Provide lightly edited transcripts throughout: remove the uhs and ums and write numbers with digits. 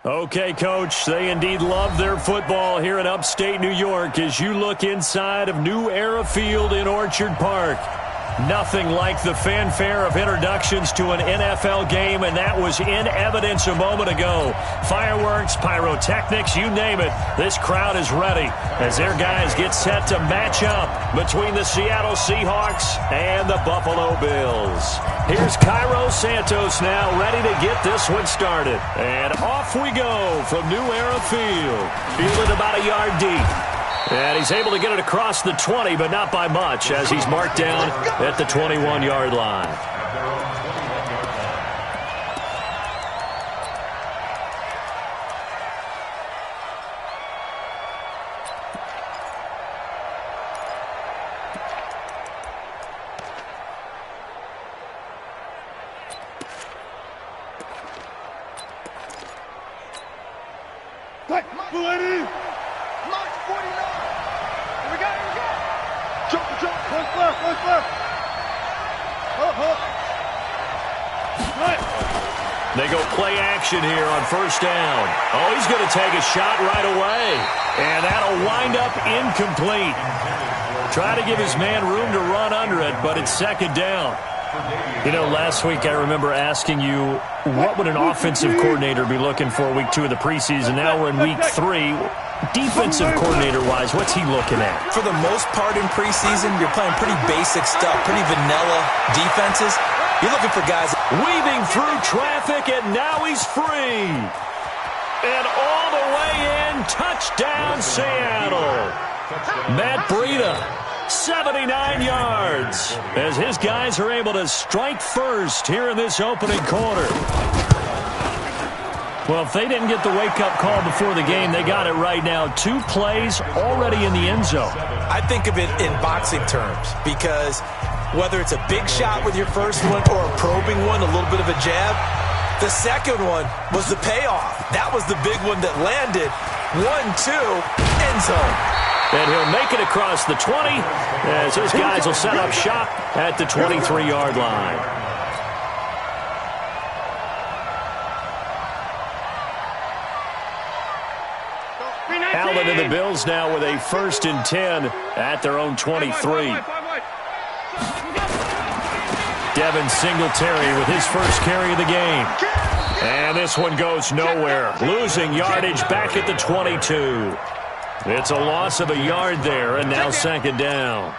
Okay, Coach, they indeed love their football here in upstate New York as you look inside of New Era Field in Orchard Park. Nothing like the fanfare of introductions to an NFL game, and that was in evidence a moment ago. Fireworks, pyrotechnics, you name it. This crowd is ready as their guys get set to match up between the Seattle Seahawks and the Buffalo Bills. Here's Cairo Santos now ready to get this one started. And off we go from New Era Field. Fielded about a yard deep. And he's able to get it across the 20, but not by much, as he's marked down at the 21-yard line. They go play action here on first down. Oh, he's going to take a shot right away. And that'll wind up incomplete. Try to give his man room to run under it, but it's second down. You know, last week I remember asking you, what would an offensive coordinator be looking for week 2 of the preseason? Now we're in week 3. Defensive coordinator-wise, what's he looking at? For the most part in preseason, you're playing pretty basic stuff, pretty vanilla defenses. You're looking for guys weaving through traffic, and now he's free. And all the way in, touchdown Seattle. Matt Breida, 79 yards, as his guys are able to strike first here in this opening quarter. Well, if they didn't get the wake-up call before the game, they got it right now. 2 plays already in the end zone. I think of it in boxing terms because whether it's a big shot with your first one or a probing one, a little bit of a jab, the second one was the payoff. That was the big one that landed. 1-2, end zone. And he'll make it across the 20 as his guys will set up shop at the 23-yard line. Allen and the Bills now with a 1st and 10 at their own 23. Devin Singletary with his first carry of the game. And this one goes nowhere. Losing yardage back at the 22. It's a loss of a yard there, and now second down.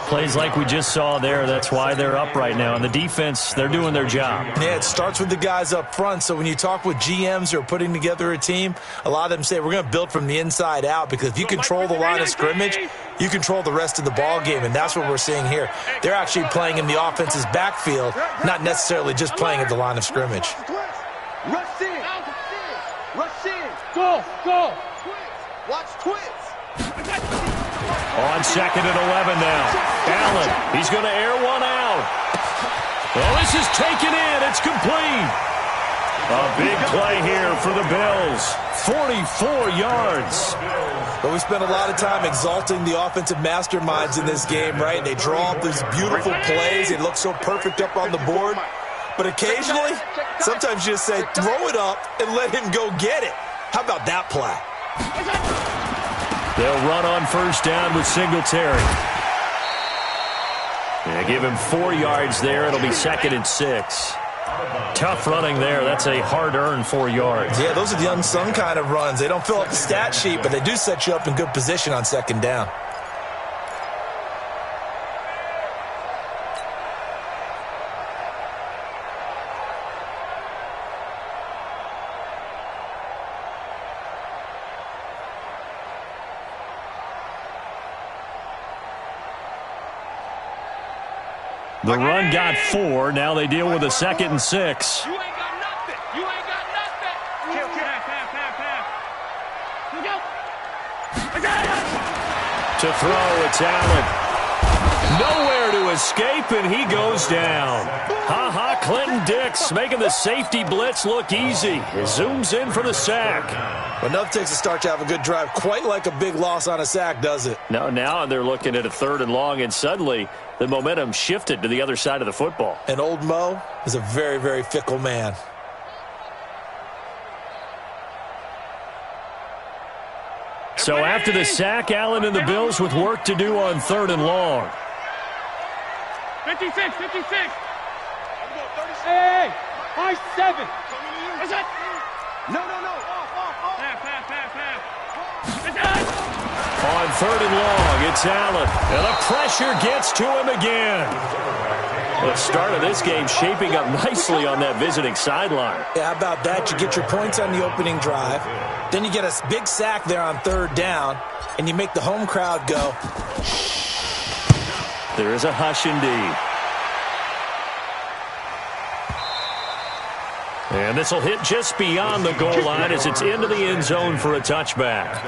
Plays like we just saw there, that's why they're up right now. And the defense, they're doing their job. Yeah, it starts with the guys up front. So when you talk with GMs who are putting together a team, a lot of them say we're going to build from the inside out because if you control the line of scrimmage, you control the rest of the ball game, and that's what we're seeing here. They're actually playing in the offense's backfield, not necessarily just playing at the line of scrimmage. Rush in. Rush in. Go. Watch twins. On 2nd and 11 now. Allen, he's going to air one out. Well, this is taken in. It's complete. A big play here for the Bills. 44 yards. But we spent a lot of time exalting the offensive masterminds in this game, right? They draw up these beautiful plays. They look so perfect up on the board. But occasionally, sometimes you just say, throw it up and let him go get it. How about that play? They'll run on first down with Singletary. Yeah, give him 4 yards there. It'll be 2nd and 6. Tough running there. That's a hard-earned 4 yards. Yeah, those are the unsung kind of runs. They don't fill up the stat sheet, but they do set you up in good position on second down. The run got 4. Now they deal with a 2nd and 6. You ain't got nothing. You ain't got nothing. To throw, it's Allen. Nowhere to escape, and he goes down. Ha-ha, Clinton Dix making the safety blitz look easy. He zooms in for the sack. But enough takes to start to have a good drive. Quite like a big loss on a sack, does it? Now they're looking at a 3rd and long, and suddenly the momentum shifted to the other side of the football. And old Mo is a very, very fickle man. So after the sack, Allen and the Bills with work to do on 3rd and long. 56. Hey, high 7. What's that? No. On 3rd and long, it's Allen. And the pressure gets to him again. The start of this game shaping up nicely on that visiting sideline. Yeah, how about that? You get your points on the opening drive. Then you get a big sack there on 3rd down. And you make the home crowd go. There is a hush indeed. And this will hit just beyond the goal line as it's into the end zone for a touchback.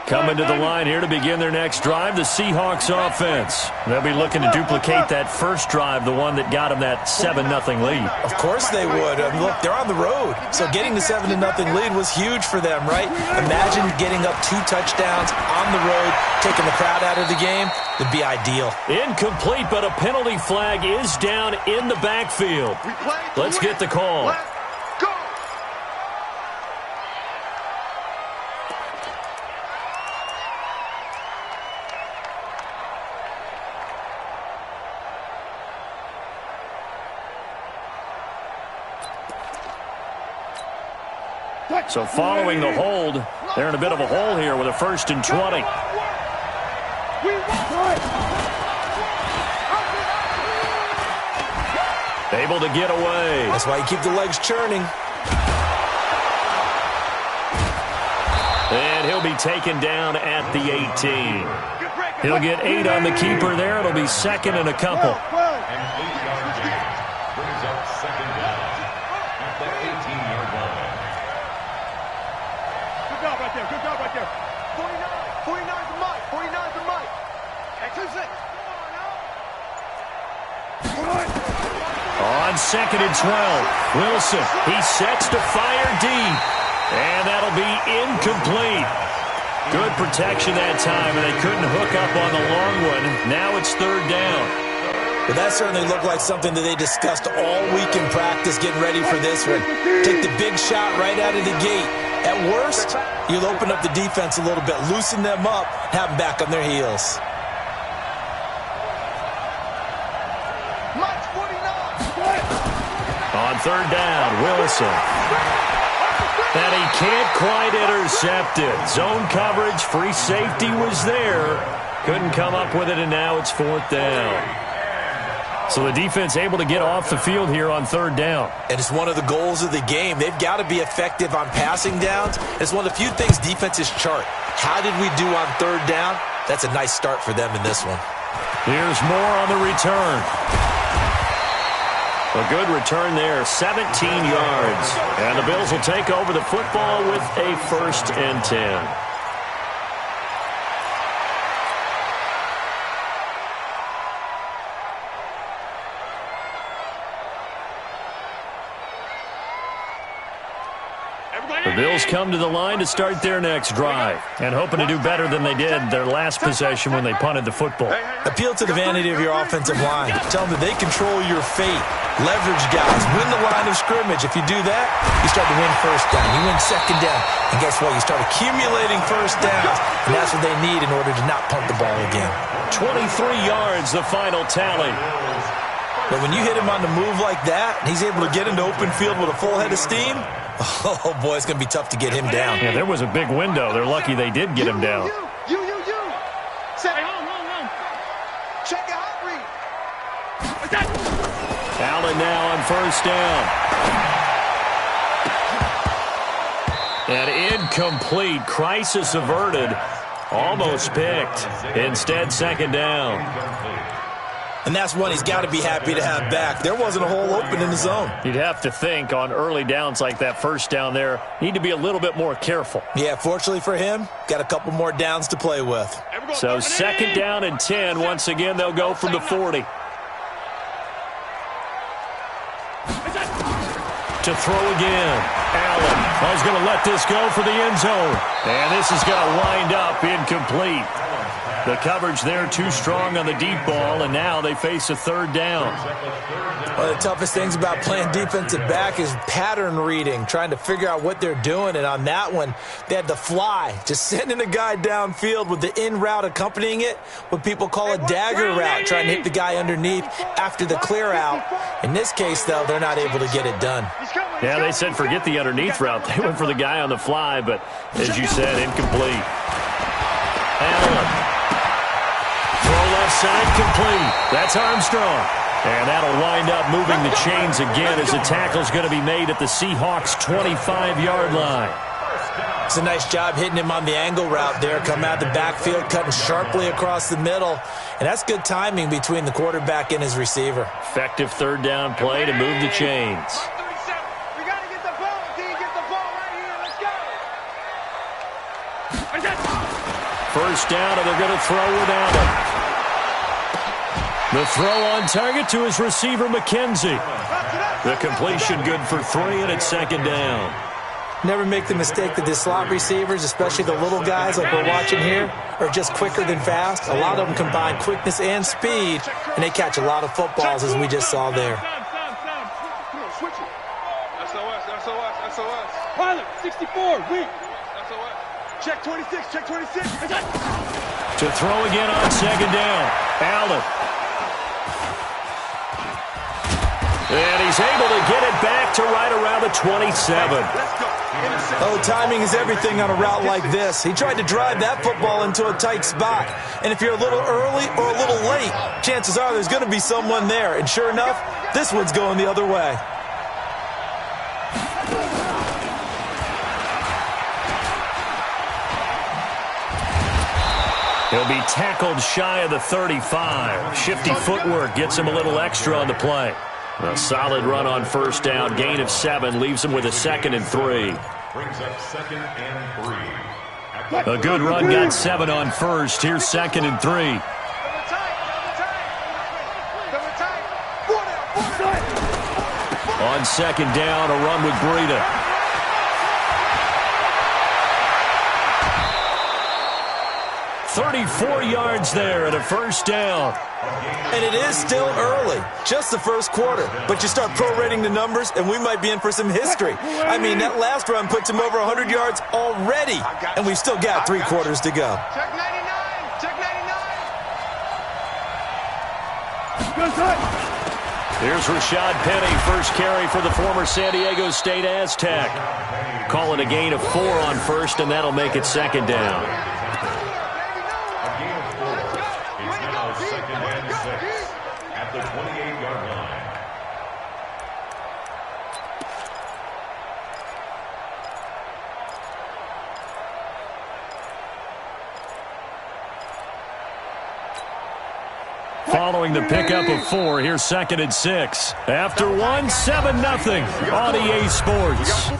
Coming to the line here to begin their next drive, the Seahawks offense. They'll be looking to duplicate that first drive, the one that got them that 7-0 lead. Of course they would. Look, they're on the road. So getting the 7-0 lead was huge for them, right? Imagine getting up 2 touchdowns on the road, taking the crowd out of the game. It'd be ideal. Incomplete, but a penalty flag is down in the backfield. Let's get the call. So following the hold, they're in a bit of a hole here with a 1st and 20. Able to get away. That's why you keep the legs churning. And he'll be taken down at the 18. He'll get 8 on the keeper there. It'll be 2nd and a couple. Good job right there. 49 to Mike. 49 to Mike. On 2nd and 12, Wilson, he sets to fire deep. And that'll be incomplete. Good protection that time, and they couldn't hook up on the long one. Now it's 3rd down. Well, that certainly looked like something that they discussed all week in practice, getting ready for this one. Take the big shot right out of the gate. At worst, you'll open up the defense a little bit, loosen them up, have them back on their heels. On 3rd down, Wilson. And he can't quite intercept it. Zone coverage, free safety was there. Couldn't come up with it, and now it's 4th down. So the defense able to get off the field here on 3rd down. And it's one of the goals of the game. They've got to be effective on passing downs. It's one of the few things defenses chart. How did we do on 3rd down? That's a nice start for them in this one. Here's more on the return. A good return there, 17 yards. And the Bills will take over the football with a 1st and 10. The Bills come to the line to start their next drive and hoping to do better than they did their last possession when they punted the football. Appeal to the vanity of your offensive line. Tell them that they control your fate. Leverage guys. Win the line of scrimmage. If you do that, you start to win 1st down. You win 2nd down. And guess what? You start accumulating 1st downs. And that's what they need in order to not punt the ball again. 23 yards, the final tally. But when you hit him on the move like that, and he's able to get into open field with a full head of steam, oh, boy, it's going to be tough to get him down. Yeah, there was a big window. They're lucky they did get him down. You. Say, home. Check your hot read. What's that? Allen now on 1st down. And incomplete. Crisis averted. Almost picked. Instead, 2nd down. And that's one he's got to be happy to have back. There wasn't a hole open in the zone. You'd have to think on early downs like that 1st down there, need to be a little bit more careful. Yeah, fortunately for him, got a couple more downs to play with. So 2nd down and 10. Once again, they'll go from the 40. To throw again. Allen is going to let this go for the end zone. And this is going to wind up incomplete. The coverage there too strong on the deep ball, and now they face a third down. One of the toughest things about playing defensive back is pattern reading, trying to figure out what they're doing. And on that one, they had the fly, just sending a guy downfield with the in route accompanying it, what people call a dagger route, trying to hit the guy underneath after the clear out. In this case, though, they're not able to get it done. Yeah, they said forget the underneath route. They went for the guy on the fly, but as you said, incomplete. Allen. Throw left side complete. That's Armstrong. And that'll wind up moving the chains again as the tackle's going to be made at the Seahawks' 25-yard line. It's a nice job hitting him on the angle route there. Come out the backfield, cutting sharply across the middle. And that's good timing between the quarterback and his receiver. Effective third down play to move the chains. We got to get the ball. Can you get the ball right here? Let's go. First down, and they're going to throw without him. The throw on target to his receiver, McKenzie. The completion good for 3, and it's second down. Never make the mistake that the slot receivers, especially the little guys like we're watching here, are just quicker than fast. A lot of them combine quickness and speed, and they catch a lot of footballs, as we just saw there. Switch it. SOS. Pilot, 64, weak. SOS. Check 26, check 26. To throw again on second down. Allen. And he's able to get it back to right around the 27. Oh, timing is everything on a route like this. He tried to drive that football into a tight spot. And if you're a little early or a little late, chances are there's going to be someone there. And sure enough, this one's going the other way. He'll be tackled shy of the 35. Shifty footwork gets him a little extra on the play. A solid run on first down. Gain of 7 leaves him with a 2nd and 3. Brings up 2nd and 3. A good run got 7 on first. Here's 2nd and 3. On second down, a run with Breida. "34 yards there and a first down." And it is still early, just the first quarter. But you start prorating the numbers, and we might be in for some history. I mean, that last run puts him over 100 yards already, and we've still got 3 quarters to go. Check 99, check 99. Here's Rashad Penny, first carry for the former San Diego State Aztec. Call it a gain of 4 on first, and that'll make it second down. At the 28-yard line. Following the pickup of 4, here's 2nd and 6. After 1, 7-0 on EA Sports.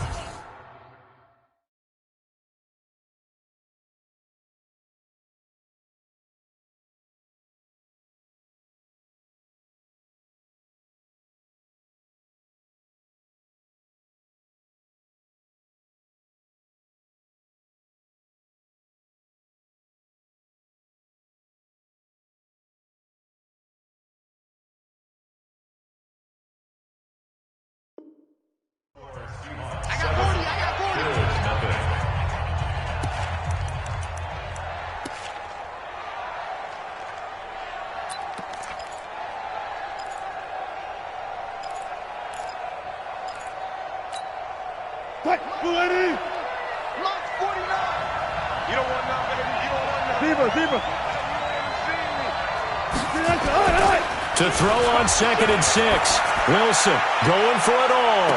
To throw on 2nd and 6. Wilson going for it all.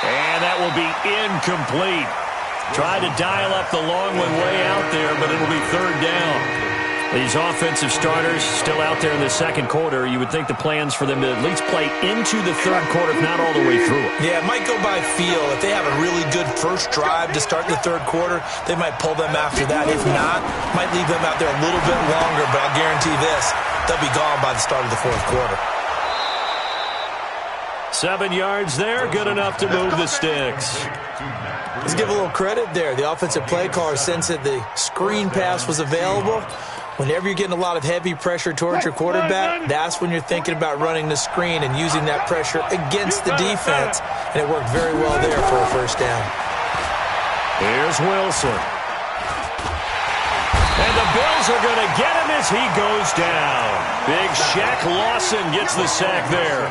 And that will be incomplete. Tried to dial up the long one way out there, but it'll be 3rd down. These offensive starters still out there in the second quarter. You would think the plans for them to at least play into the third quarter, if not all the way through it. Yeah, it might go by feel. If they have a really good first drive to start the third quarter, they might pull them after that. If not, might leave them out there a little bit longer, but I'll guarantee this, they'll be gone by the start of the fourth quarter. 7 yards there, good enough to move the sticks. Let's give a little credit there. The offensive play caller sensed that the screen pass was available. Whenever you're getting a lot of heavy pressure towards your quarterback, that's when you're thinking about running the screen and using that pressure against the defense. And it worked very well there for a first down. Here's Wilson. And the Bills are going to get him as he goes down. Big Shaq Lawson gets the sack there.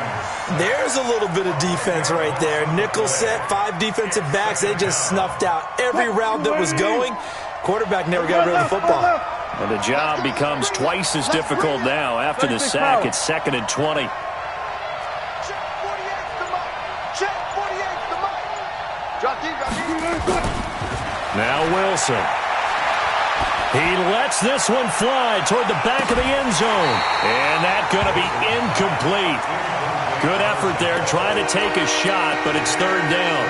There's a little bit of defense right there. Nickel set, 5 defensive backs. They just snuffed out every route that was going. Quarterback never got rid of the football. And the job becomes twice as difficult now. After the sack, it's 2nd and 20. Now Wilson. He lets this one fly toward the back of the end zone. And that's going to be incomplete. Good effort there trying to take a shot, but it's 3rd down.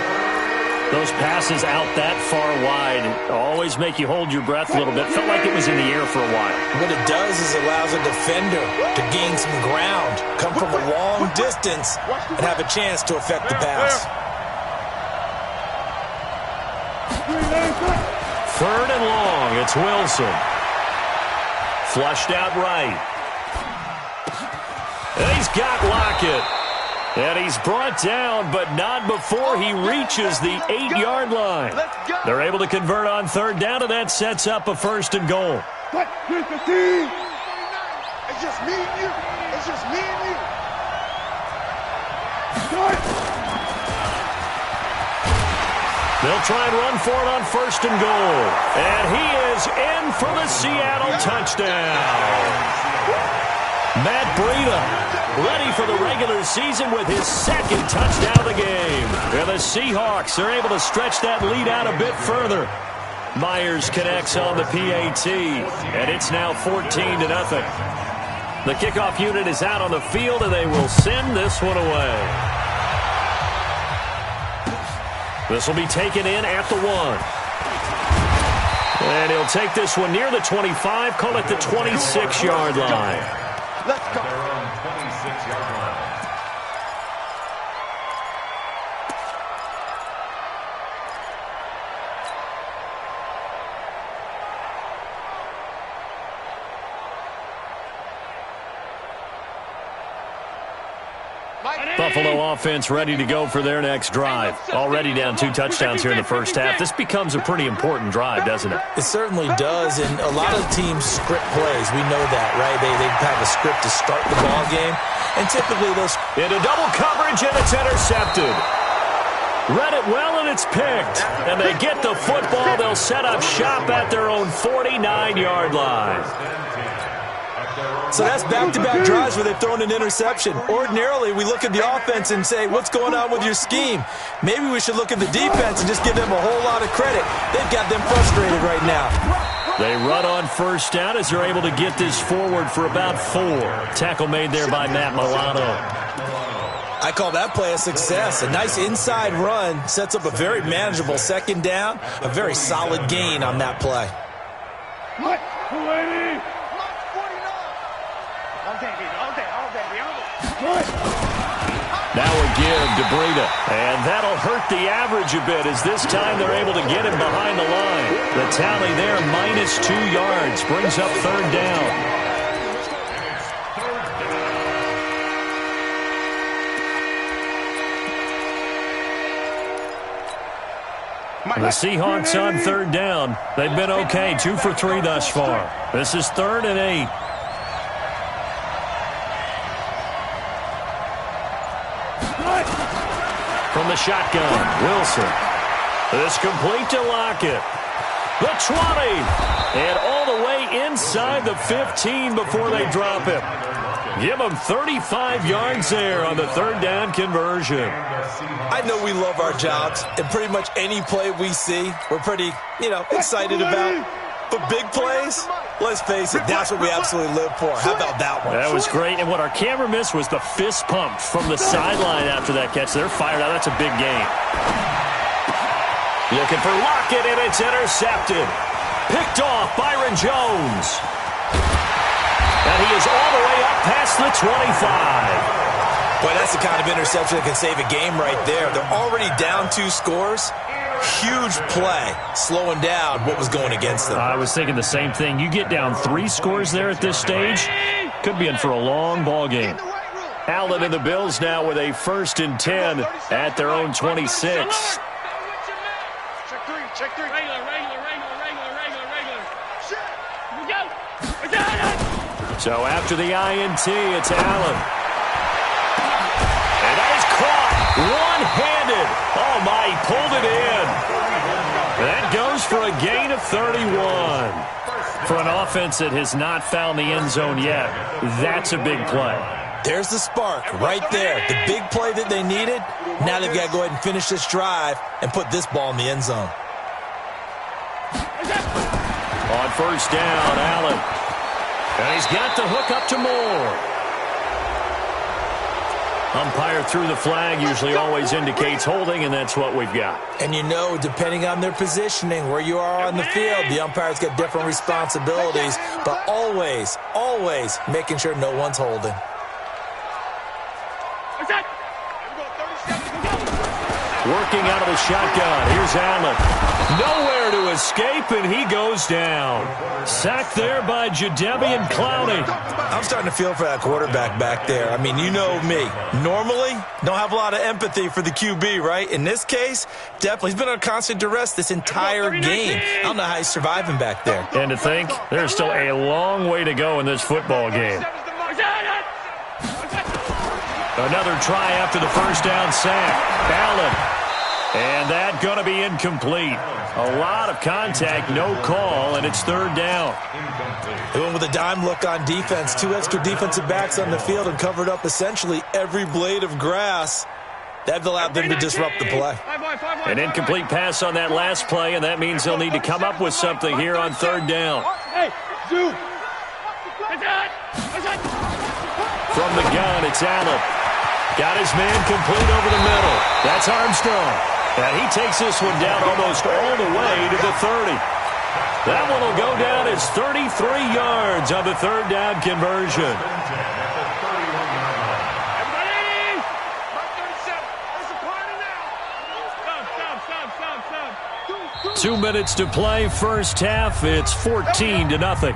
Those passes out that far wide always make you hold your breath a little bit. Felt like it was in the air for a while. What it does is it allows a defender to gain some ground, come from a long distance, and have a chance to affect the pass. 3rd and long. It's Wilson. Flushed out right. And he's got Lockett. And he's brought down, but not before he reaches the 8-yard line. They're able to convert on 3rd down, and that sets up a 1st and goal. It's just me and you. It's just me and you. They'll try and run for it on 1st and goal. And he is in for the Seattle touchdown. Matt Breida ready for the regular season with his 2nd touchdown of the game. And the Seahawks are able to stretch that lead out a bit further. Myers connects on the PAT, and it's now 14-0. The kickoff unit is out on the field, and they will send this one away. This will be taken in at the 1. And he'll take this one near the 25, call it the 26-yard line. Let's go. They're on 26-yard line. Buffalo offense ready to go for their next drive. Already down 2 touchdowns here in the first half. This becomes a pretty important drive, doesn't it? It certainly does, and a lot of teams script plays. We know that, right? They have a script to start the ball game, and typically those... Into double coverage, and it's intercepted. Read it well, and it's picked. And they get the football. They'll set up shop at their own 49-yard line. So that's back-to-back drives where they've thrown an interception. Ordinarily, we look at the offense and say, what's going on with your scheme? Maybe we should look at the defense and just give them a whole lot of credit. They've got them frustrated right now. They run on 1st down as they're able to get this forward for about 4. Tackle made there by Matt Milano. I call that play a success. A nice inside run sets up a very manageable 2nd down. A very solid gain on that play. Now a give to Breida. And that'll hurt the average a bit as this time they're able to get him behind the line. The tally there, -2 yards, brings up 3rd down. The Seahawks on 3rd down. They've been okay, 2 for 3 thus far. This is 3rd and 8. From the shotgun, Wilson. This complete to Lockett. The 20. And all the way inside the 15 before they drop it. Give them 35 yards there on the 3rd down conversion. I know we love our jobs, and pretty much any play we see, we're pretty, excited about. But big plays, let's face it, that's what we absolutely live for. How about that one? That was great, and what our camera missed was the fist pump from the sideline after that catch. They're fired out. That's a big game. Looking for Lockett, and it's intercepted. Picked off Byron Jones. And he is all the way up past the 25. Boy, that's the kind of interception that can save a game right there. They're already down 2 scores. Huge play, slowing down what was going against them. I was thinking the same thing. You get down 3 scores there at this stage, could be in for a long ball game. Allen and the Bills now with a 1st and 10 at their own 26. Check 3, check 3. Regular. So after the INT, it's Allen. And that is caught one-handed. Oh, my, he pulled it in. That goes for a gain of 31. For an offense that has not found the end zone yet, that's a big play. There's the spark right there. The big play that they needed. Now they've got to go ahead and finish this drive and put this ball in the end zone. On 1st down, Allen. And he's got the hook up to Moore. Umpire threw the flag, usually always indicates holding, and that's what we've got. And you know, depending on their positioning, where you are on the field, the umpire's got different responsibilities, but always making sure no one's holding. Working out of the shotgun. Here's Allen. Nowhere to escape, and he goes down. Sacked there by Jadeveon Clowney. I'm starting to feel for that quarterback back there. I mean, you know me. Normally, don't have a lot of empathy for the QB, right? In this case, definitely. He's been under constant duress this entire game. I don't know how he's surviving back there. And to think, there's still a long way to go in this football game. Another try after the 1st down sack. Allen. And that going to be incomplete. A lot of contact, no call, and it's 3rd down. They went with a dime look on defense. 2 extra defensive backs on the field and covered up essentially every blade of grass. That allowed them to disrupt the play. An incomplete pass on that last play, and that means they'll need to come up with something here on 3rd down. From the gun, it's Allen. Got his man complete over the middle. That's Armstrong. And he takes this one down almost all the way to the 30. That one will go down as 33 yards on the 3rd down conversion. 2 minutes to play, 1st half. It's 14-0.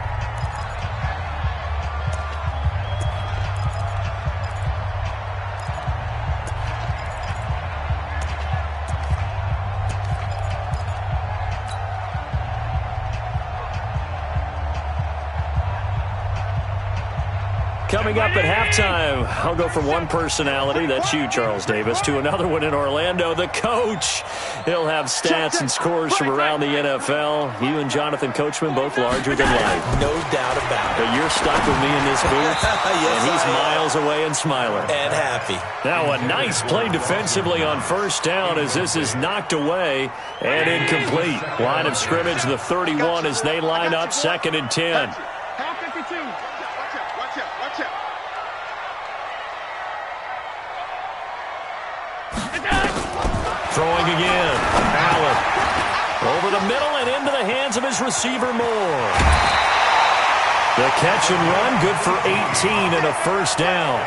Coming up at halftime, I'll go from one personality, that's you, Charles Davis, to another one in Orlando, the coach. He'll have stats and scores from around the NFL. You and Jonathan Coachman, both larger than life. No doubt about it. But you're stuck with me in this booth, yes, and he's miles away and smiling. And happy. Now a nice play defensively on 1st down as this is knocked away and incomplete. Line of scrimmage, the 31 as they line up, 2nd and 10. Throwing again. Allen. Over the middle and into the hands of his receiver Moore. The catch and run, good for 18 and a 1st down.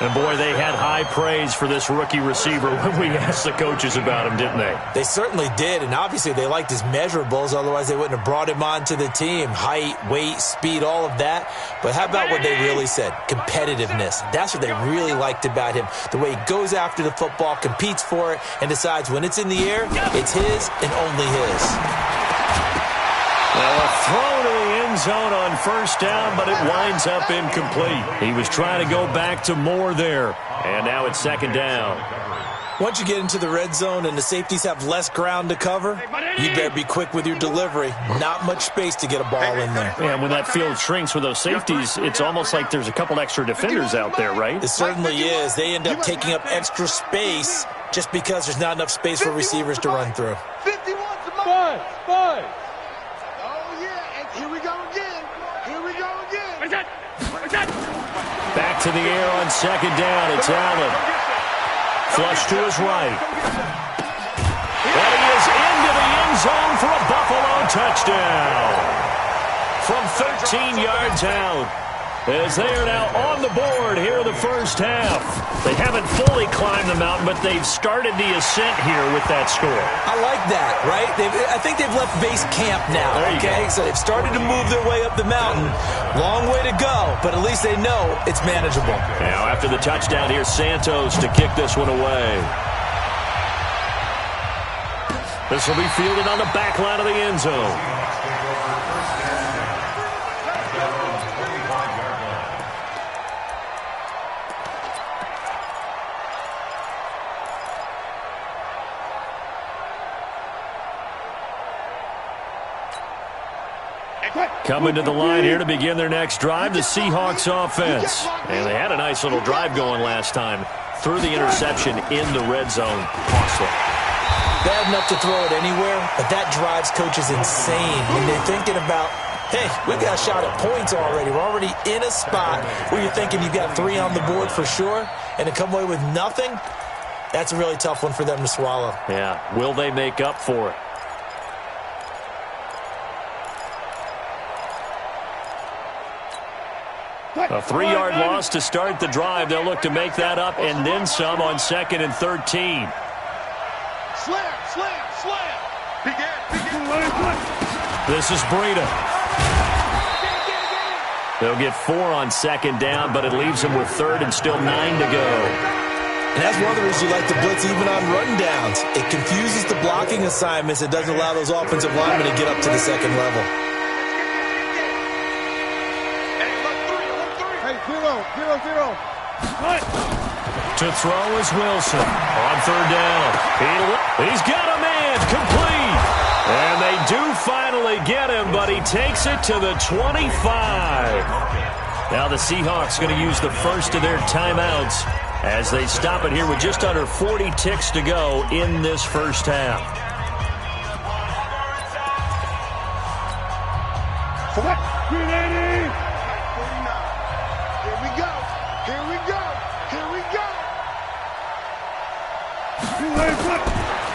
And, boy, they had high praise for this rookie receiver when we asked the coaches about him, didn't they? They certainly did, and obviously they liked his measurables. Otherwise, they wouldn't have brought him onto the team. Height, weight, speed, all of that. But how about what they really said? Competitiveness. That's what they really liked about him. The way he goes after the football, competes for it, and decides when it's in the air, it's his and only his. Well, a throw to the end zone on 1st down, but it winds up incomplete. He was trying to go back to Moore there, and now it's 2nd down. Once you get into the red zone and the safeties have less ground to cover, you better be quick with your delivery. Not much space to get a ball in there. And when that field shrinks with those safeties, it's almost like there's a couple extra defenders out there, right? It certainly is. They end up taking up extra space just because there's not enough space for receivers to run through. 51 5. Here we go again. Back to the air on 2nd down. It's Allen. Flush to his right. And he is into the end zone for a Buffalo touchdown. From 13 yards out. as they are now on the board here in the first half. They haven't fully climbed the mountain, but they've started the ascent here with that score. I like that, right? I think they've left base camp now, okay? So they've started to move their way up the mountain. Long way to go, but at least they know it's manageable. Now after the touchdown here, Santos to kick this one away. This will be fielded on the back line of the end zone. Coming to the line here to begin their next drive, the Seahawks offense. And they had a nice little drive going last time. Threw the interception in the red zone. Costly. Bad enough to throw it anywhere, but that drives coaches insane when they're thinking about, hey, we got a shot at points already. We're already in a spot where you're thinking you've got 3 on the board for sure, and to come away with nothing, that's a really tough one for them to swallow. Yeah, will they make up for it? A 3-yard loss to start the drive. They'll look to make that up and then some on 2nd and 13. Slam. This is Breida. They'll get 4 on 2nd down, but it leaves them with 3rd and still 9 to go. And that's one of the reasons you like to blitz even on run downs. It confuses the blocking assignments. It doesn't allow those offensive linemen to get up to the 2nd level. Zero. To throw is Wilson on 3rd down. He's got a man complete. And they do finally get him, but he takes it to the 25. Now the Seahawks going to use the first of their timeouts as they stop it here with just under 40 ticks to go in this first half.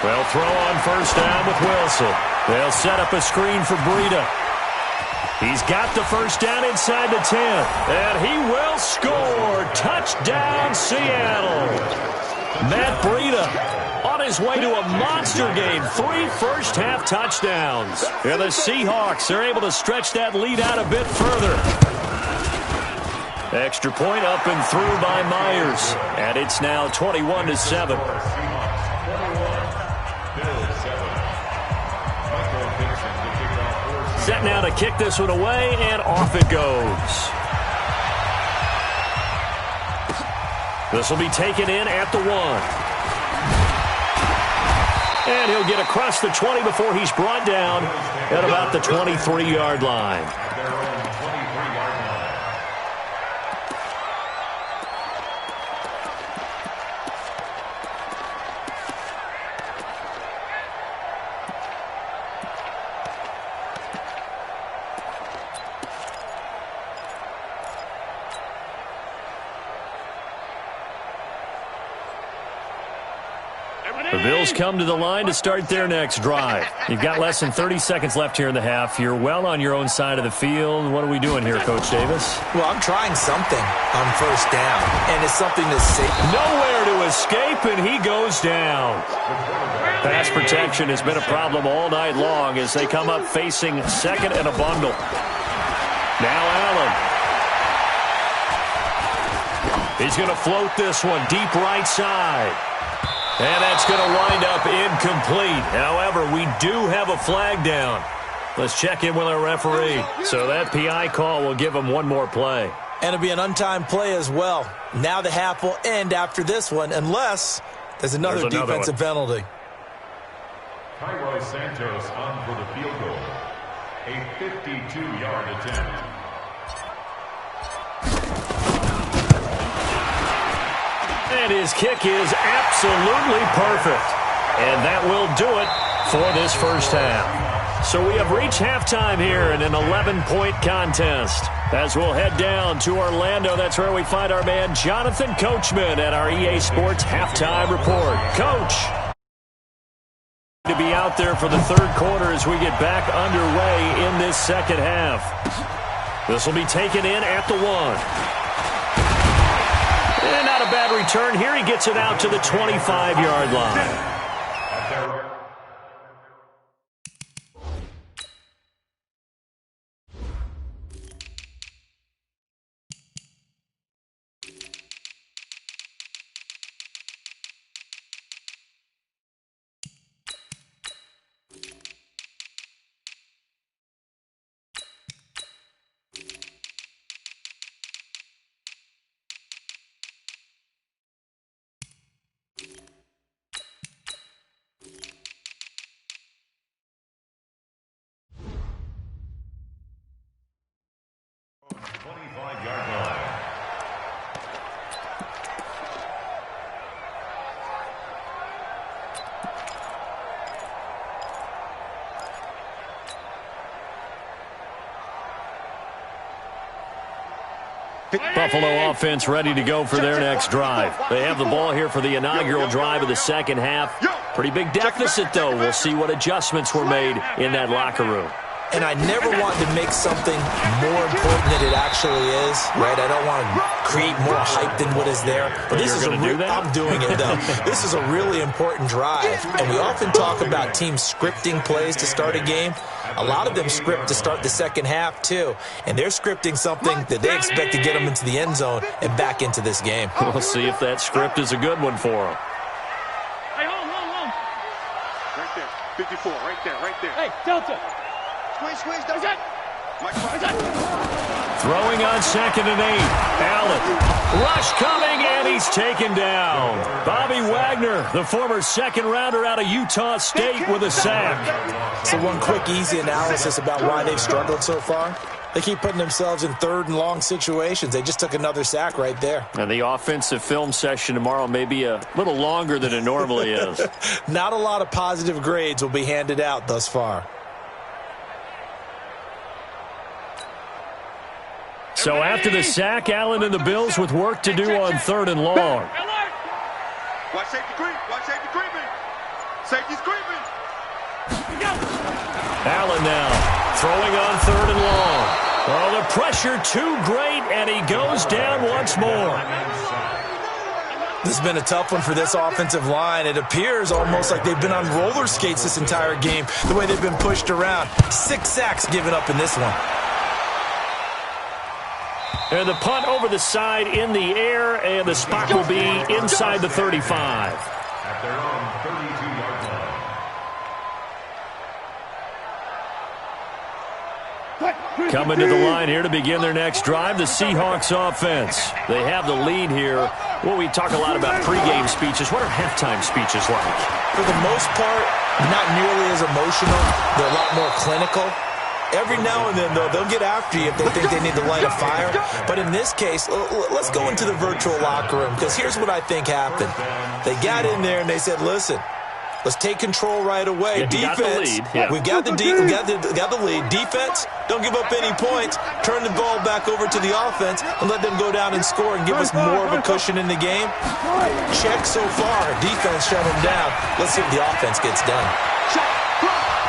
Well, throw on 1st down with Wilson. They'll set up a screen for Breida. He's got the 1st down inside the 10. And he will score. Touchdown, Seattle. Matt Breida on his way to a monster game. 3 first-half touchdowns. And the Seahawks are able to stretch that lead out a bit further. Extra point up and through by Myers. And it's now 21-7. Set now to kick this one away, and off it goes. This will be taken in at the 1. And he'll get across the 20 before he's brought down at about the 23-yard line. The Bills come to the line to start their next drive. You've got less than 30 seconds left here in the half. You're well on your own side of the field. What are we doing here, Coach Davis? Well, I'm trying something on 1st down, and it's something to see. Nowhere to escape, and he goes down. Pass protection has been a problem all night long as they come up facing 2nd and a bundle. Now Allen. He's going to float this one deep right side. And that's going to wind up incomplete. However, we do have a flag down. Let's check in with our referee. So that PI call will give him one more play. And it'll be an untimed play as well. Now the half will end after this one, unless there's another defensive penalty. Cairo Santos on for the field goal. A 52-yard attempt. And his kick is absolutely perfect. And that will do it for this first half. So we have reached halftime here in an 11-point contest. As we'll head down to Orlando, that's where we find our man Jonathan Coachman at our EA Sports Halftime Report. Coach, to be out there for the 3rd quarter as we get back underway in this second half. This will be taken in at the 1. And not a bad return here. He gets it out to the 25-yard line. Buffalo offense ready to go for their next drive. They have the ball here for the inaugural drive of the second half. Pretty big deficit, though. We'll see what adjustments were made in that locker room. And I never want to make something more important than it actually is, right? I don't want to create more hype than what is there. But this is I'm doing it, though. This is a really important drive. And we often talk about teams scripting plays to start a game. A lot of them script to start the second half, too. And they're scripting something that they expect to get them into the end zone and back into this game. We'll see if that script is a good one for them. Hey, hold. Right there. 54, right there. Hey, Delta. Squeeze, Delta. Throwing on 2nd and 8. Allen. Rush coming, and he's taken down. Bobby Wagner, the former second-rounder out of Utah State, with a sack. So one quick, easy analysis about why they've struggled so far. They keep putting themselves in 3rd and long situations. They just took another sack right there. And the offensive film session tomorrow may be a little longer than it normally is. Not a lot of positive grades will be handed out thus far. So after the sack, Allen and the Bills with work to do on 3rd and long. Watch safety creeping. Safety's creeping. Allen now throwing on 3rd and long. Oh, the pressure too great, and he goes down once more. This has been a tough one for this offensive line. It appears almost like they've been on roller skates this entire game, the way they've been pushed around. 6 sacks given up in this one. And the punt over the side in the air, and the spot will be inside the 35. At their own 32-yard line. Coming to the line here to begin their next drive, the Seahawks offense. They have the lead here. Well, we talk a lot about pregame speeches. What are halftime speeches like? For the most part, not nearly as emotional. They're a lot more clinical. Every now and then, though, they'll get after you if they think they need to light a fire. But in this case, let's go into the virtual locker room, because here's what I think happened. They got in there and they said, listen, let's take control right away. Defense, we've got the lead. Defense, don't give up any points. Turn the ball back over to the offense and let them go down and score and give us more of a cushion in the game. Check so far. Defense shut them down. Let's see if the offense gets done.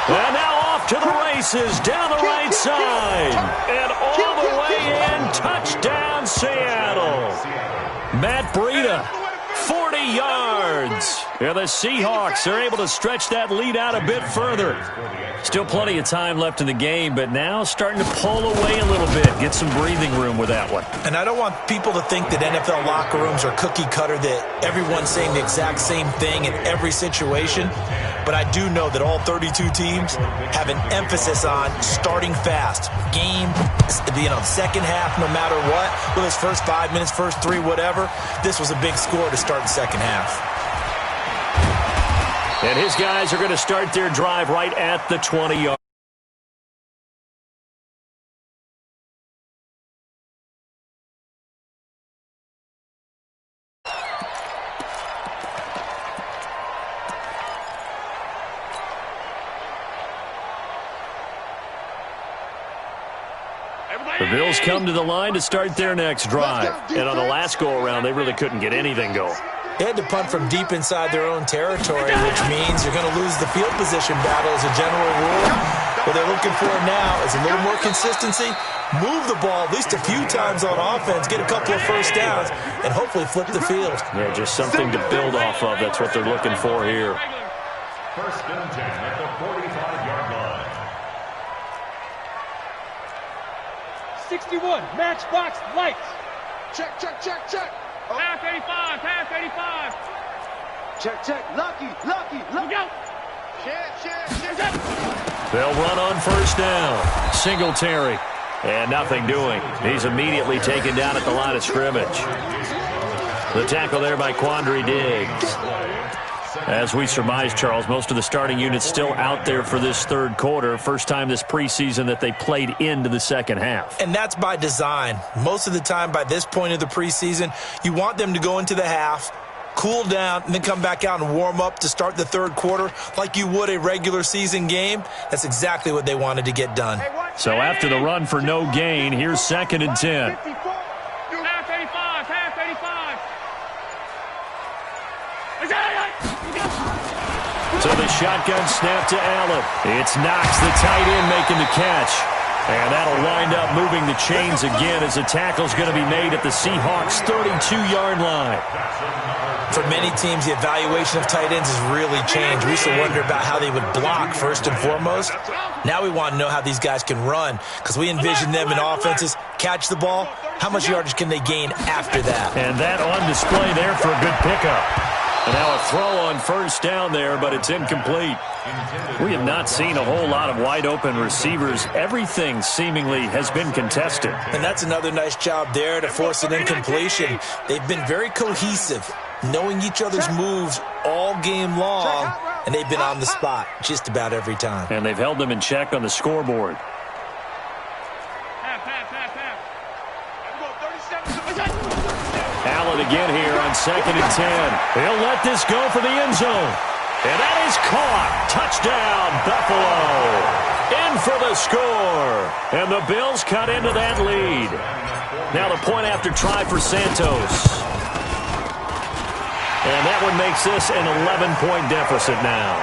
And now off to the races down the right side. And all the way in, touchdown Seattle. Matt Breida, 40 yards. And the Seahawks are able to stretch that lead out a bit further. Still plenty of time left in the game, but now starting to pull away a little bit. Get some breathing room with that one. And I don't want people to think that NFL locker rooms are cookie cutter, that everyone's saying the exact same thing in every situation. But I do know that all 32 teams have an emphasis on starting fast. Game, second half, no matter what. Whether it's first 5 minutes, first 3, whatever. This was a big score to start the second half. And his guys are going to start their drive right at the 20-yard. The Bills come to the line to start their next drive. And on the last go-around, they really couldn't get anything going. They had to punt from deep inside their own territory, which means you're going to lose the field position battle as a general rule. What they're looking for now is a little more consistency, move the ball at least a few times on offense, get a couple of first downs, and hopefully flip the field. Yeah, just something to build off of. That's what they're looking for here. First and 10 at the 45-yard line. 61, matchbox lights. Check, check, check, check. Half 85, half 85. Check, check, lucky. Look out. Share. They'll run on first down. Singletary. And nothing doing. He's immediately taken down at the line of scrimmage. The tackle there by Quandre Diggs. As we surmise, Charles, most of the starting units still out there for this third quarter. First time this preseason that they played into the second half. And that's by design. Most of the time by this point of the preseason, you want them to go into the half, cool down, and then come back out and warm up to start the third quarter like you would a regular season game. That's exactly what they wanted to get done. So after the run for no gain, here's 2nd and 10. Half 85, half 85. So the shotgun snap to Allen. It's Knox, the tight end, making the catch. And that'll wind up moving the chains again as the tackle's going to be made at the Seahawks' 32-yard line. For many teams, the evaluation of tight ends has really changed. We used to wonder about how they would block first and foremost. Now we want to know how these guys can run because we envision them in offenses, catch the ball. How much yardage can they gain after that? And that on display there for a good pickup. And now a throw on first down there, but it's incomplete. We have not seen a whole lot of wide-open receivers. Everything seemingly has been contested. And that's another nice job there to force an incompletion. They've been very cohesive, knowing each other's moves all game long, and they've been on the spot just about every time. And they've held them in check on the scoreboard. Allen again here on 2nd and 10. He'll let this go for the end zone. And that is caught. Touchdown, Buffalo. In for the score. And the Bills cut into that lead. Now the point after try for Santos. And that one makes this an 11-point deficit now.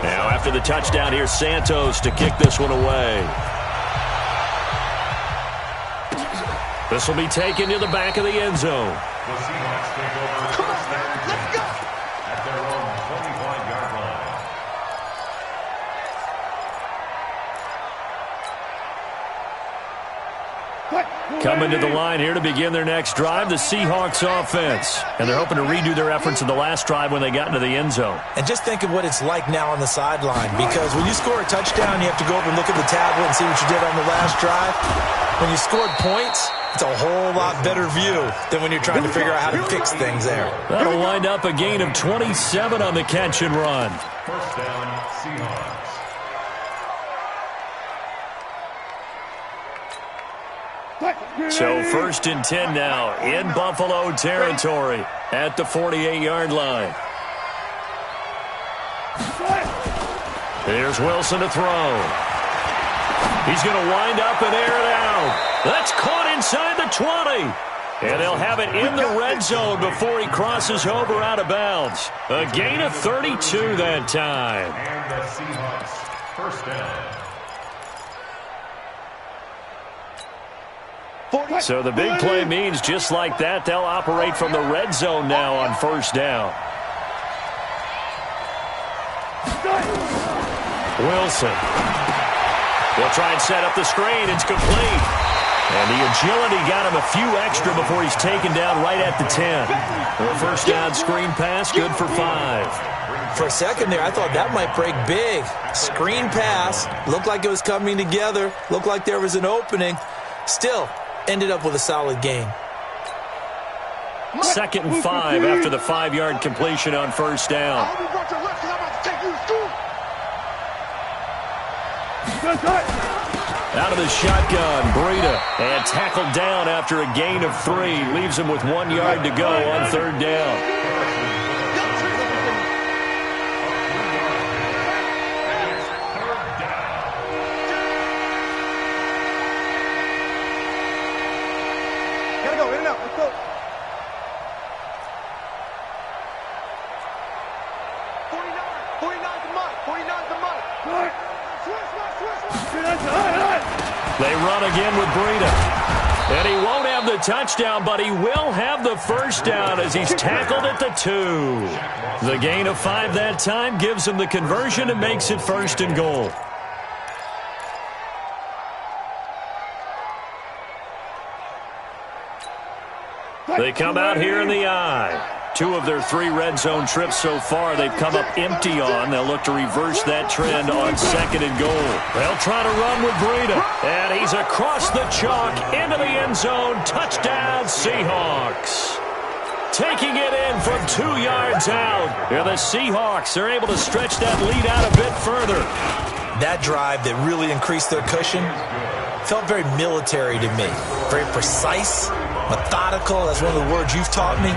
Now after the touchdown, here's Santos to kick this one away. This will be taken to the back of the end zone. The Seahawks take over first down at their own 25-yard line. Coming to the line here to begin their next drive, the Seahawks offense. And they're hoping to redo their efforts in the last drive when they got into the end zone. And just think of what it's like now on the sideline, because when you score a touchdown, you have to go over and look at the tablet and see what you did on the last drive. When you scored points, it's a whole lot better view than when you're trying to figure out how to fix things there. That'll wind up a gain of 27 on the catch and run. First down, Seahawks. So 1st and 10 now in Buffalo territory at the 48-yard line. Here's Wilson to throw. He's going to wind up and air it out. That's caught inside the 20. And they'll have it in the red zone before he crosses over out of bounds. A gain of 32 that time. And the Seahawks first down. So the big play means just like that, they'll operate from the red zone now on first down. Wilson will try and set up the screen. It's complete. And the agility got him a few extra before he's taken down right at the 10. The first down screen pass, good for 5. For a second there, I thought that might break big. Screen pass, looked like it was coming together, looked like there was an opening. Still, ended up with a solid gain. 2nd and 5 after the 5-yard completion on first down. Out of the shotgun, Breida, and tackled down after a gain of 3. Leaves him with 1 yard to go on third down. in and out, let's go. 49's the mic, 49's the mic. They run again with Breida. And he won't have the touchdown, but he will have the first down as he's tackled at the 2. The gain of 5 that time gives him the conversion and makes it 1st and goal. They come out here in the eye. 2 of their 3 red zone trips so far they've come up empty on. They'll look to reverse that trend on 2nd and goal. They'll try to run with Breida. And he's across the chalk into the end zone. Touchdown, Seahawks. Taking it in from 2 yards out. And the Seahawks are able to stretch that lead out a bit further. That drive that really increased their cushion felt very military to me. Very precise, methodical. That's one of the words you've taught me.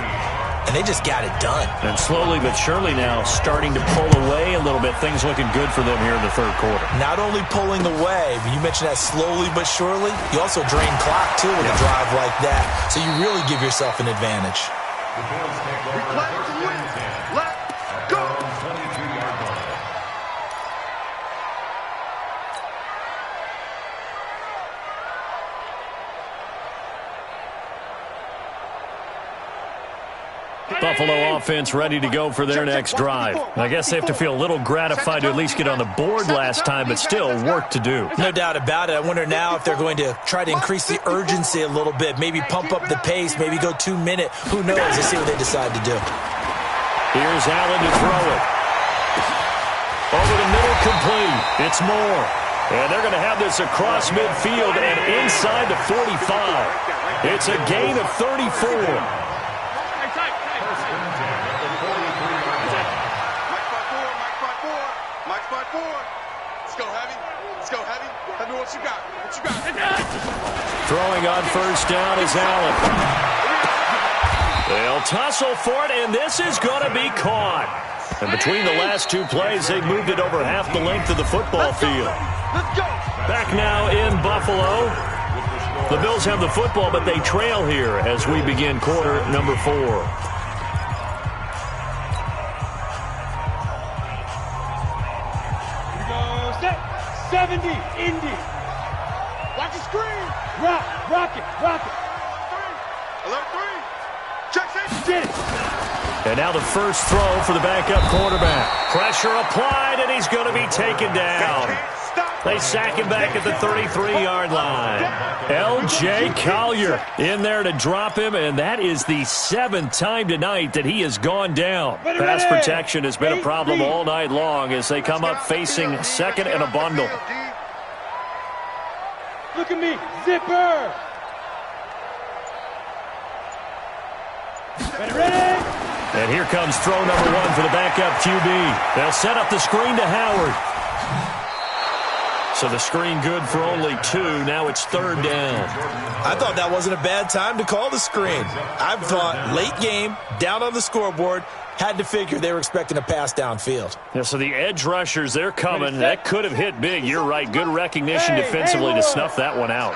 And they just got it done. And slowly but surely now starting to pull away a little bit. Things looking good for them here in the 3rd quarter. Not only pulling away, but you mentioned that slowly but surely. You also drain clock, too, with a drive like that. So you really give yourself an advantage. The Bills take over first and 10. Let's go. 22-yard line. Buffalo offense ready to go for their next drive. I guess they have to feel a little gratified to at least get on the board last time, but still work to do. No doubt about it. I wonder now if they're going to try to increase the urgency a little bit, maybe pump up the pace, maybe go 2-minute. Who knows? Let's see what they decide to do. Here's Allen to throw it. Over the middle, complete. It's Moore. And they're going to have this across midfield and inside the 45. It's a gain of 34. What you got? What you got? Throwing on first down is Allen. They'll tussle for it, and this is going to be caught. And between the last 2 plays, they've moved it over half the length of the football field. Let's go. Back now in Buffalo. The Bills have the football, but they trail here as we begin quarter number 4. 70, Indy. Watch the screen. Rock it. Alert 3. Check it. Get it. And now the first throw for the backup quarterback. Pressure applied, and he's going to be taken down. They sack him back at the 33-yard line. L.J. Collier in there to drop him, and that is the 7th time tonight that he has gone down. Pass protection has been a problem all night long as they come up facing 2nd and a bundle. Look at me, zipper. Ready? And here comes throw number 1 for the backup QB. They'll set up the screen to Howard. So the screen good for only 2. Now it's 3rd down. I thought that wasn't a bad time to call the screen. I thought late game, down on the scoreboard, had to figure they were expecting a pass downfield. Yeah, so the edge rushers, they're coming. That could have hit big. You're right. Good recognition defensively to snuff that one out.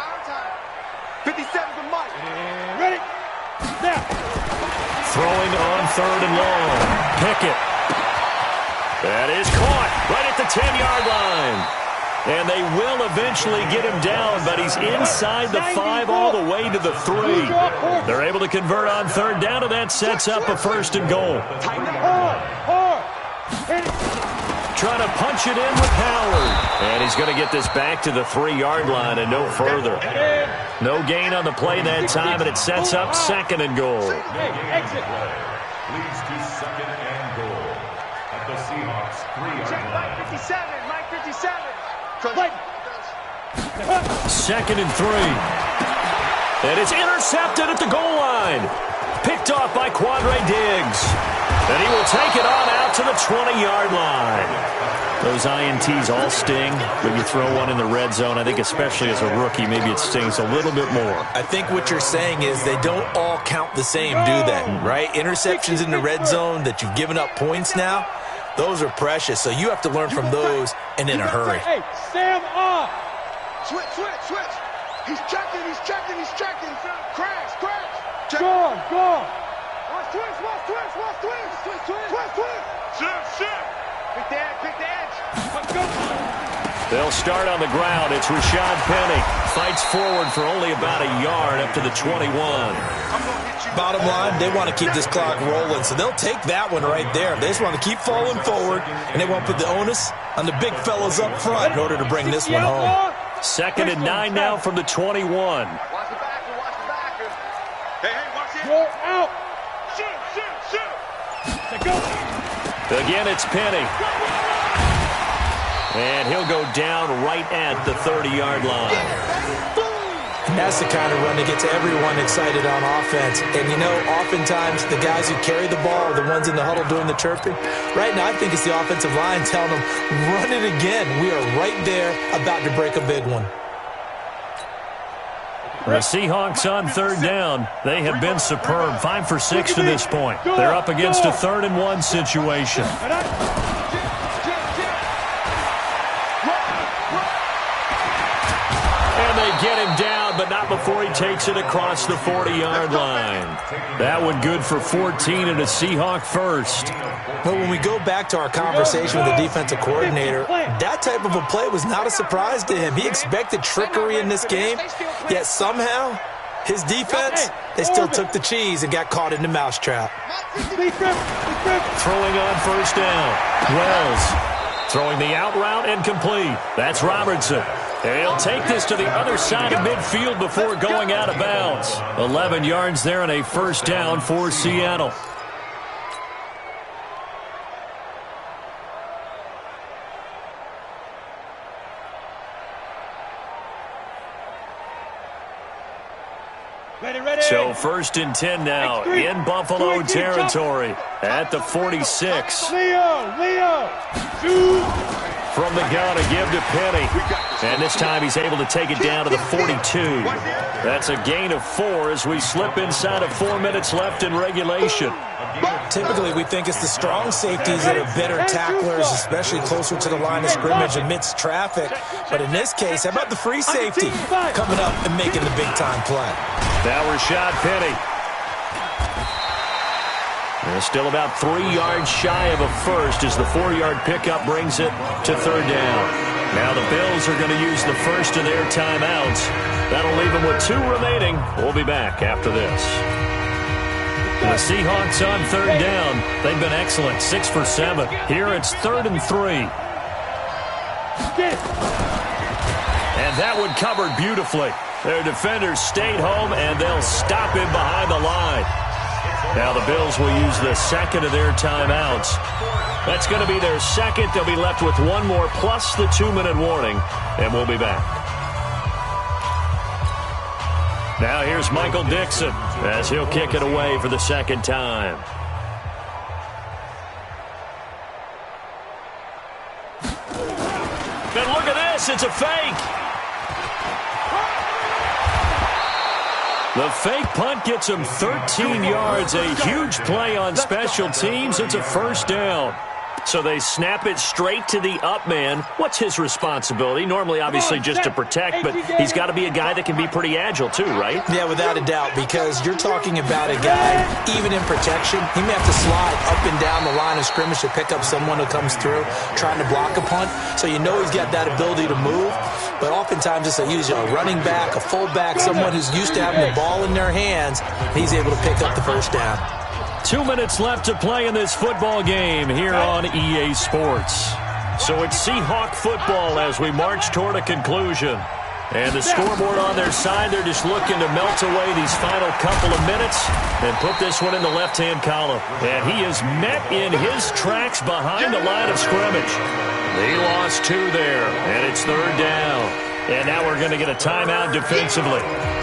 57 to Mike. Ready? Now. Throwing on 3rd and long. Pickett. That is caught right at the 10-yard line. And they will eventually get him down, but he's inside the 5 all the way to the 3. They're able to convert on 3rd down, and that sets up a 1st and goal. Trying to punch it in with Howard. And he's going to get this back to the 3-yard line and no further. No gain on the play that time, and it sets up 2nd and goal. Leads to 2nd and goal at the Seahawks 3-yard line. Mike 57, Mike 57. 2nd and 3. And it's intercepted at the goal line. Picked off by Quandre Diggs. And he will take it on out to the 20-yard line. Those INTs all sting, but you throw one in the red zone, I think especially as a rookie, maybe it stings a little bit more. I think what you're saying is they don't all count the same, do they? Right? Interceptions in the red zone that you've given up points now, those are precious. So you have to learn from those and in a hurry. Hey, Sam off. Switch. He's checking. Crash. Check. Go. Watch twist. Shit. Pick the edge. Let's go. They'll start on the ground. It's Rashad Penny. Fights forward for only about a yard up to the 21. Bottom line, they want to keep this clock rolling, so they'll take that one right there. They just want to keep falling forward, and they want to put the onus on the big fellas up front in order to bring this one home. 2nd and 9 now from the 21. Watch the backer. Hey, watch it. Go out. Shoot. Let's go. Again, it's Penny. And he'll go down right at the 30-yard line. And that's the kind of run that gets everyone excited on offense. And, you know, oftentimes the guys who carry the ball are the ones in the huddle doing the chirping. Right now, I think it's the offensive line telling them, run it again. We are right there about to break a big one. The Seahawks on 3rd down. They have been superb. 5 for 6 to this point. They're up against a 3rd and 1 situation. They get him down, but not before he takes it across the 40-yard line. That one good for 14 and a Seahawk first. But when we go back to our conversation with the defensive coordinator, that type of a play was not a surprise to him. He expected trickery in this game, yet somehow his defense, they still took the cheese and got caught in the mousetrap. Throwing on 1st down. Wells throwing the out route incomplete. That's Robertson. He'll take this to the other side of midfield before going out of bounds. 11 yards there and a 1st down for Seattle. Ready. So 1st and 10 now in Buffalo territory at the 46. Leo. Shoot. From the gun, a give to Penny. And this time he's able to take it down to the 42. That's a gain of 4 as we slip inside of 4 minutes left in regulation. Typically, we think it's the strong safeties that are better tacklers, especially closer to the line of scrimmage amidst traffic. But in this case, how about the free safety coming up and making the big-time play? Now Rashad Penny. And still about 3 yards shy of a first as the 4-yard pickup brings it to 3rd down. Now the Bills are going to use the first of their timeouts. That'll leave them with 2 remaining. We'll be back after this. The Seahawks on 3rd down. They've been excellent, 6 for 7. Here it's 3rd and 3. And that one covered beautifully. Their defenders stayed home, and they'll stop him behind the line. Now the Bills will use the 2nd of their timeouts. That's going to be their 2nd. They'll be left with 1 more plus the 2-minute warning, and we'll be back. Now here's Michael Dixon as he'll kick it away for the 2nd time. And look at this, it's a fake. The fake punt gets him 13 yards, a huge play on special teams. It's a 1st down. So they snap it straight to the up man. What's his responsibility? Normally, obviously, just to protect, but he's got to be a guy that can be pretty agile too, right? Yeah, without a doubt, because you're talking about a guy, even in protection, he may have to slide up and down the line of scrimmage to pick up someone who comes through trying to block a punt. So you know he's got that ability to move, but oftentimes it's usually a running back, a fullback, someone who's used to having the ball in their hands, and he's able to pick up the 1st down. 2 minutes left to play in this football game here on EA Sports. So it's Seahawk football as we march toward a conclusion. And the scoreboard on their side, they're just looking to melt away these final couple of minutes and put this one in the left-hand column. And he is met in his tracks behind the line of scrimmage. They lost 2 there, and it's 3rd down. And now we're going to get a timeout defensively.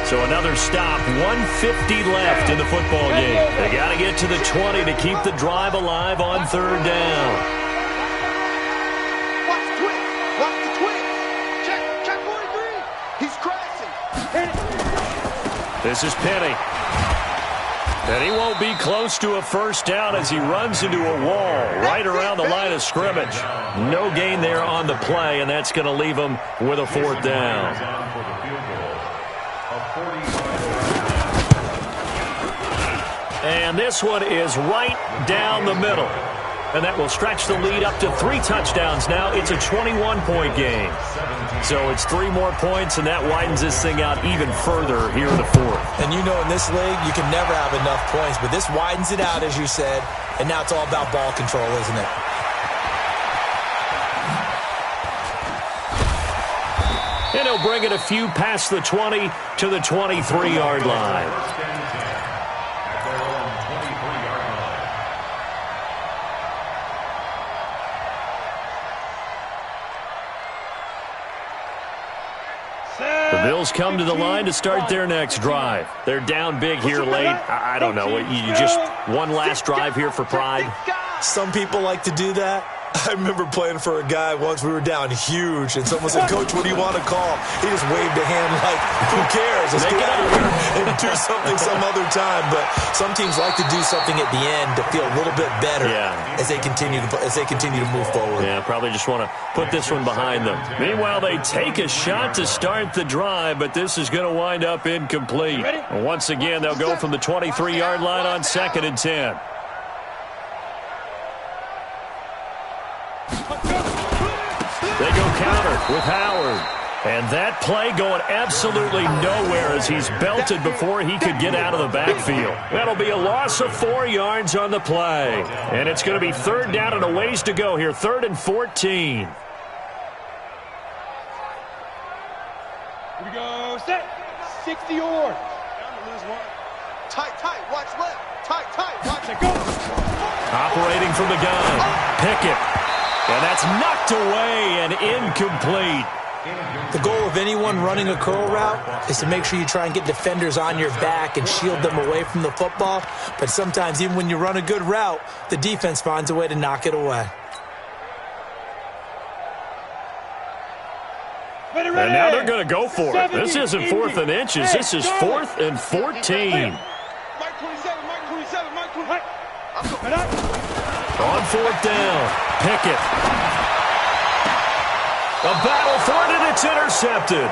So another stop, 1:50 left in the football game. They got to get to the 20 to keep the drive alive on 3rd down. Watch the twist. Watch the twist. Check 43. He's crashing. This is Penny. And he won't be close to a 1st down as he runs into a wall right around the line of scrimmage. No gain there on the play, and that's going to leave him with a 4th down. And this one is right down the middle. And that will stretch the lead up to 3 touchdowns now. It's a 21-point game. So it's 3 more points, and that widens this thing out even further here in the 4th. And you know in this league, you can never have enough points. But this widens it out, as you said. And now it's all about ball control, isn't it? And he'll bring it a few past the 20 to the 23-yard line. The Bills come to the line to start their next drive. They're down big here late. I don't know. You just one last drive here for pride? Some people like to do that. I remember playing for a guy once. We were down huge, and someone said, "Coach, what do you want to call?" He just waved a hand like, "Who cares? Let's get out of here and do something some other time." But some teams like to do something at the end to feel a little bit better as they continue to move forward. Yeah, probably just want to put this one behind them. Meanwhile, they take a shot to start the drive, but this is going to wind up incomplete. Once again, they'll go from the 23-yard line on 2nd and 10. They go counter with Howard. And that play going absolutely nowhere as he's belted before he could get out of the backfield. That'll be a loss of 4 yards on the play. And it's going to be 3rd down and a ways to go here. 3rd and 14. Here we go. Set. 60 yards. Tight, watch left. Tight, watch it. Go. Operating from the gun. Pickett. And that's knocked away and incomplete. The goal of anyone running a curl route is to make sure you try and get defenders on your back and shield them away from the football. But sometimes even when you run a good route, the defense finds a way to knock it away. And now they're going to go for it. This isn't 4th and inches. This is 4th and 14. Mike 27, Mike 27, Mike 27. On 4th down, Pickett. A battle for it, and it's intercepted.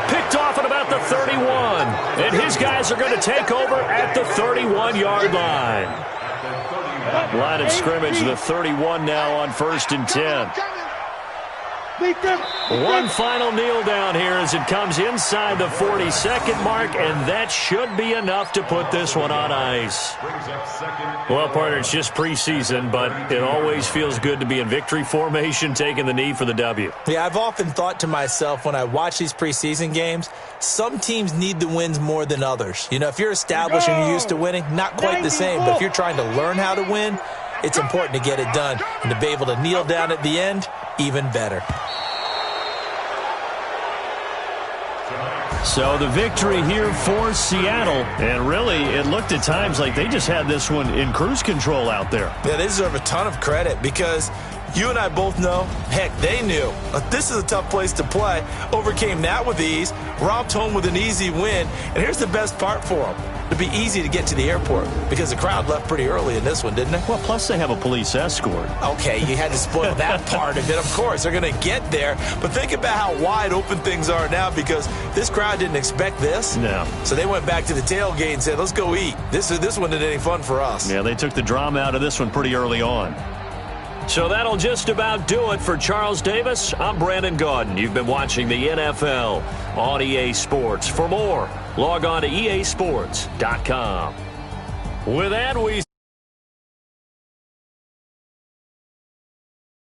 Picked off at about the 31. And his guys are going to take over at the 31-yard line. Line of scrimmage, the 31 now on 1st and 10. One final kneel down here as it comes inside the 40-second mark, and that should be enough to put this one on ice. Well, partner, it's just preseason, but it always feels good to be in victory formation, taking the knee for the W. Yeah, I've often thought to myself when I watch these preseason games, some teams need the wins more than others. You know, if you're established and you're used to winning, not quite the same, but if you're trying to learn how to win, it's important to get it done. And to be able to kneel down at the end, even better. So the victory here for Seattle. And really, it looked at times like they just had this one in cruise control out there. Yeah, they deserve a ton of credit because you and I both know, heck, they knew. This is a tough place to play. Overcame that with ease, romped home with an easy win. And here's the best part for them. It'd be easy to get to the airport because the crowd left pretty early in this one, didn't it? Well, plus they have a police escort. Okay, you had to spoil that part of it. Of course, they're going to get there. But think about how wide open things are now because this crowd didn't expect this. No. So they went back to the tailgate and said, let's go eat. This one isn't any fun for us. Yeah, they took the drama out of this one pretty early on. So that'll just about do it for Charles Davis. I'm Brandon Gaudin. You've been watching the NFL on EA Sports. For more, log on to easports.com. With that, we